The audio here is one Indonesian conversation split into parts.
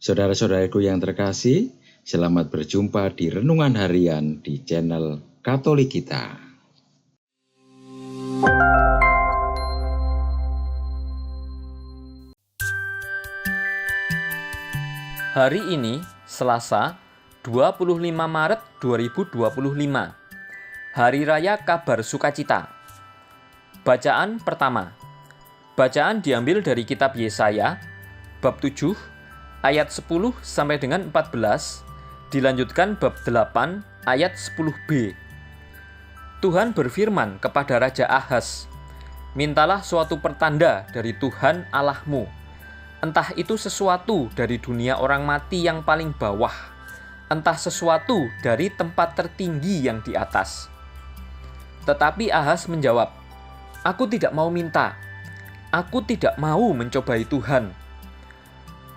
Saudara-saudaraku yang terkasih, selamat berjumpa di Renungan Harian di channel Katolik kita. Hari ini, Selasa, 25 Maret 2025, Hari Raya Kabar Sukacita. Bacaan pertama. Bacaan diambil dari kitab Yesaya, bab 7, ayat 10 sampai dengan 14, dilanjutkan bab 8, ayat 10b. Tuhan berfirman kepada Raja Ahaz, "Mintalah suatu pertanda dari Tuhan Allahmu, entah itu sesuatu dari dunia orang mati yang paling bawah, entah sesuatu dari tempat tertinggi yang di atas." Tetapi Ahaz menjawab, "Aku tidak mau minta. Aku tidak mau mencobai Tuhan."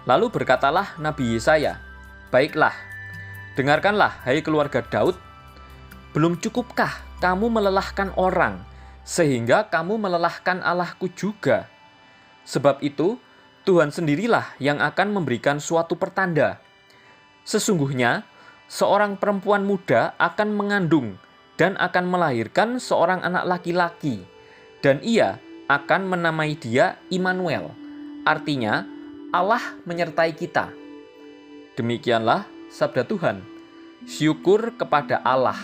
Lalu berkatalah Nabi Yesaya, "Baiklah, dengarkanlah hai keluarga Daud. Belum cukupkah kamu melelahkan orang, sehingga kamu melelahkan Allahku juga? Sebab itu, Tuhan sendirilah yang akan memberikan suatu pertanda. Sesungguhnya, seorang perempuan muda akan mengandung dan akan melahirkan seorang anak laki-laki, dan ia akan menamai dia Immanuel, artinya Allah menyertai kita." Demikianlah sabda Tuhan. Syukur kepada Allah.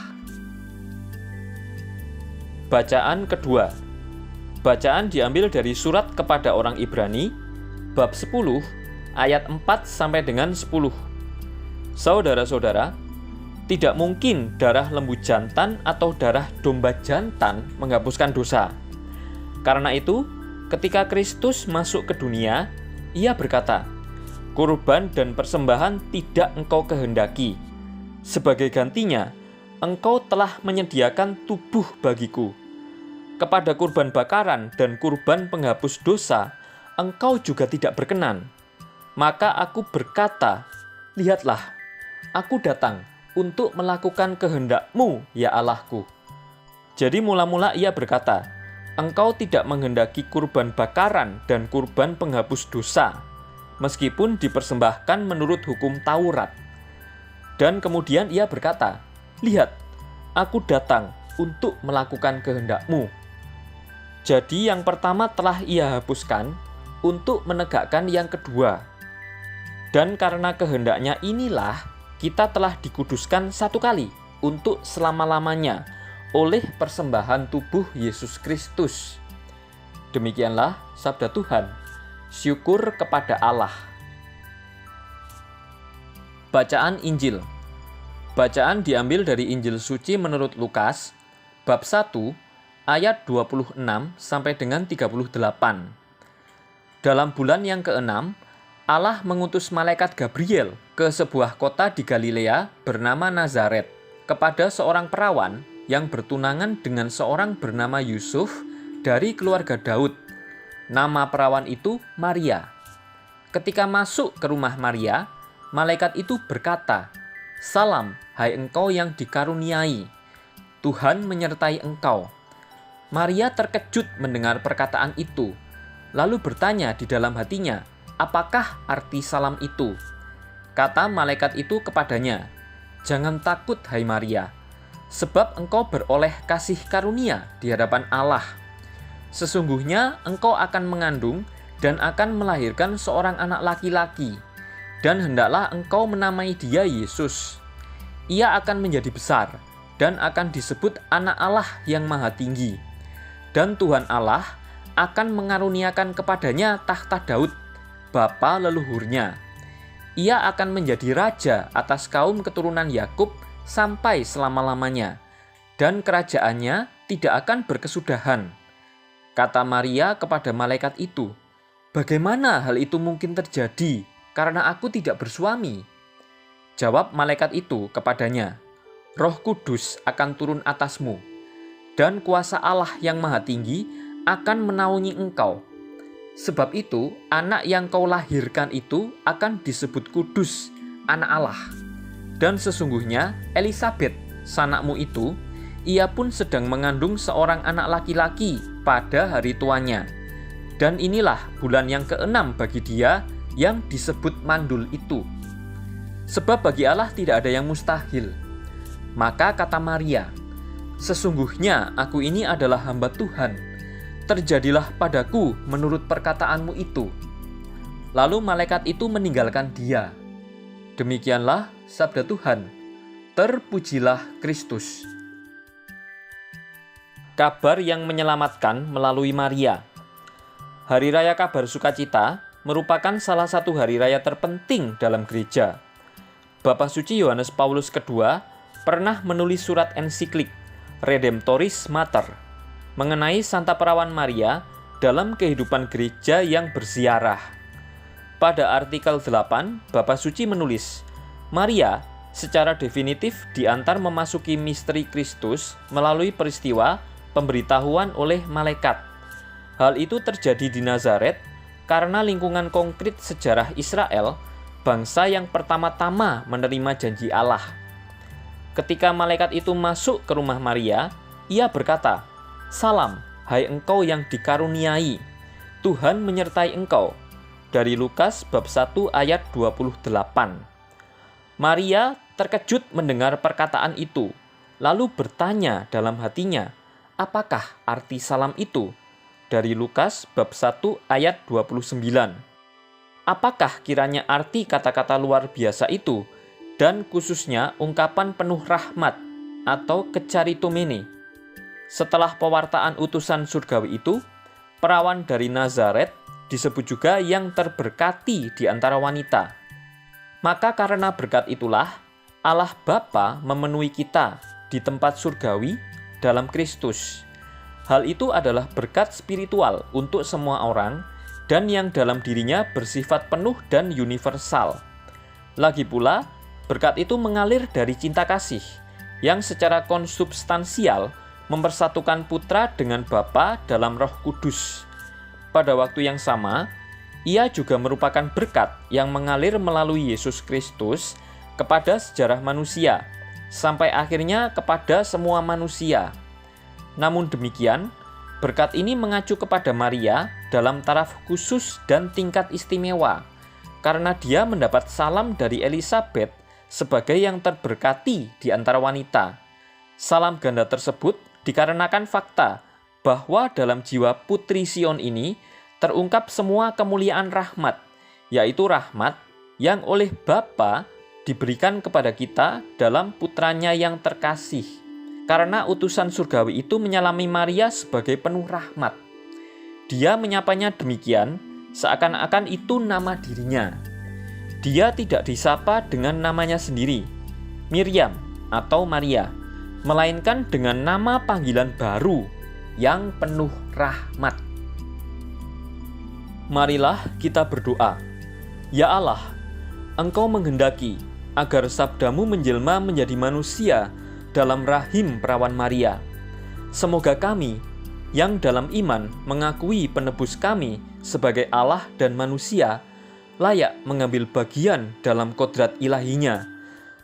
Bacaan kedua. Bacaan diambil dari surat kepada orang Ibrani, bab 10, ayat 4 sampai dengan 10. Saudara-saudara, tidak mungkin darah lembu jantan atau darah domba jantan menghapuskan dosa. Karena itu, ketika Kristus masuk ke dunia, Ia berkata, "Kurban dan persembahan tidak engkau kehendaki. Sebagai gantinya, engkau telah menyediakan tubuh bagiku. Kepada kurban bakaran dan kurban penghapus dosa, engkau juga tidak berkenan. Maka aku berkata, lihatlah, aku datang untuk melakukan kehendak-Mu, ya Allahku." Jadi mula-mula Ia berkata, "Engkau tidak menghendaki kurban bakaran dan kurban penghapus dosa, meskipun dipersembahkan menurut hukum Taurat." Dan kemudian Ia berkata, "Lihat, aku datang untuk melakukan kehendak-Mu." Jadi yang pertama telah Ia hapuskan untuk menegakkan yang kedua. Dan karena kehendaknya inilah kita telah dikuduskan satu kali untuk selama-lamanya oleh persembahan tubuh Yesus Kristus. Demikianlah sabda Tuhan. Syukur kepada Allah. Bacaan Injil. Bacaan diambil dari Injil suci menurut Lukas, bab 1, ayat 26 sampai dengan 38. Dalam bulan yang ke-6, Allah mengutus malaikat Gabriel ke sebuah kota di Galilea bernama Nazaret kepada seorang perawan yang bertunangan dengan seorang bernama Yusuf dari keluarga Daud. Nama perawan itu Maria. Ketika masuk ke rumah Maria, malaikat itu berkata, "Salam, hai engkau yang dikaruniai, Tuhan menyertai engkau." Maria terkejut mendengar perkataan itu, lalu bertanya di dalam hatinya, "Apakah arti salam itu?" Kata malaikat itu kepadanya, "Jangan takut, hai Maria, sebab engkau beroleh kasih karunia di hadapan Allah. Sesungguhnya engkau akan mengandung dan akan melahirkan seorang anak laki-laki, dan hendaklah engkau menamai dia Yesus. Ia akan menjadi besar dan akan disebut Anak Allah yang Maha Tinggi. Dan Tuhan Allah akan mengaruniakan kepadanya tahta Daud, bapa leluhurnya. Ia akan menjadi raja atas kaum keturunan Yakub sampai selama-lamanya, dan kerajaannya tidak akan berkesudahan." Kata Maria kepada malaikat itu, "Bagaimana hal itu mungkin terjadi, karena aku tidak bersuami?" Jawab malaikat itu kepadanya, "Roh Kudus akan turun atasmu, dan kuasa Allah yang Maha Tinggi akan menaungi engkau. Sebab itu, anak yang kau lahirkan itu akan disebut kudus, Anak Allah. Dan sesungguhnya Elisabet, sanakmu itu, ia pun sedang mengandung seorang anak laki-laki pada hari tuanya. Dan inilah bulan yang ke-6 bagi dia yang disebut mandul itu. Sebab bagi Allah tidak ada yang mustahil. Maka kata Maria, "Sesungguhnya aku ini adalah hamba Tuhan. Terjadilah padaku menurut perkataanmu itu." Lalu malaikat itu meninggalkan dia. Demikianlah sabda Tuhan. Terpujilah Kristus. Kabar yang menyelamatkan melalui Maria. Hari Raya Kabar Sukacita merupakan salah satu hari raya terpenting dalam gereja. Bapa Suci Yohanes Paulus II pernah menulis surat ensiklik Redemptoris Mater mengenai Santa Perawan Maria dalam kehidupan gereja yang berziarah. Pada artikel 8, Bapa Suci menulis, Maria secara definitif diantar memasuki misteri Kristus melalui peristiwa pemberitahuan oleh malaikat. Hal itu terjadi di Nazaret karena lingkungan konkret sejarah Israel, bangsa yang pertama-tama menerima janji Allah. Ketika malaikat itu masuk ke rumah Maria, ia berkata, "Salam, hai engkau yang dikaruniai, Tuhan menyertai engkau." Dari Lukas bab 1 ayat 28. Maria terkejut mendengar perkataan itu, lalu bertanya dalam hatinya, apakah arti salam itu? Dari Lukas bab 1 ayat 29. Apakah kiranya arti kata-kata luar biasa itu, dan khususnya ungkapan penuh rahmat atau kecharitomene? Setelah pewartaan utusan surgawi itu, perawan dari Nazaret disebut juga yang terberkati di antara wanita. Maka karena berkat itulah, Allah Bapa memenuhi kita di tempat surgawi dalam Kristus. Hal itu adalah berkat spiritual untuk semua orang dan yang dalam dirinya bersifat penuh dan universal. Lagi pula, berkat itu mengalir dari cinta kasih yang secara konsubstansial mempersatukan Putra dengan Bapa dalam Roh Kudus. Pada waktu yang sama, ia juga merupakan berkat yang mengalir melalui Yesus Kristus kepada sejarah manusia, sampai akhirnya kepada semua manusia. Namun demikian, berkat ini mengacu kepada Maria dalam taraf khusus dan tingkat istimewa, karena dia mendapat salam dari Elisabet sebagai yang terberkati di antara wanita. Salam ganda tersebut dikarenakan fakta bahwa dalam jiwa Putri Sion ini terungkap semua kemuliaan rahmat, yaitu rahmat yang oleh Bapa diberikan kepada kita dalam Putranya yang terkasih. Karena utusan surgawi itu menyalami Maria sebagai penuh rahmat. Dia menyapanya demikian, seakan-akan itu nama dirinya. Dia tidak disapa dengan namanya sendiri, Miriam atau Maria, melainkan dengan nama panggilan baru yang penuh rahmat. Marilah kita berdoa. Ya Allah, Engkau menghendaki agar sabdamu menjelma menjadi manusia dalam rahim perawan Maria. Semoga kami yang dalam iman mengakui penebus kami sebagai Allah dan manusia layak mengambil bagian dalam kodrat ilahinya,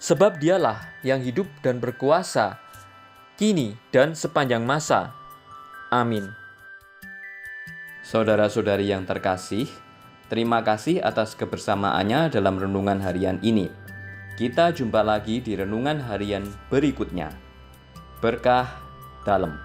sebab dialah yang hidup dan berkuasa kini dan sepanjang masa. Amin. Saudara-saudari yang terkasih, terima kasih atas kebersamaannya dalam renungan harian ini. Kita jumpa lagi di renungan harian berikutnya. Berkah dalam.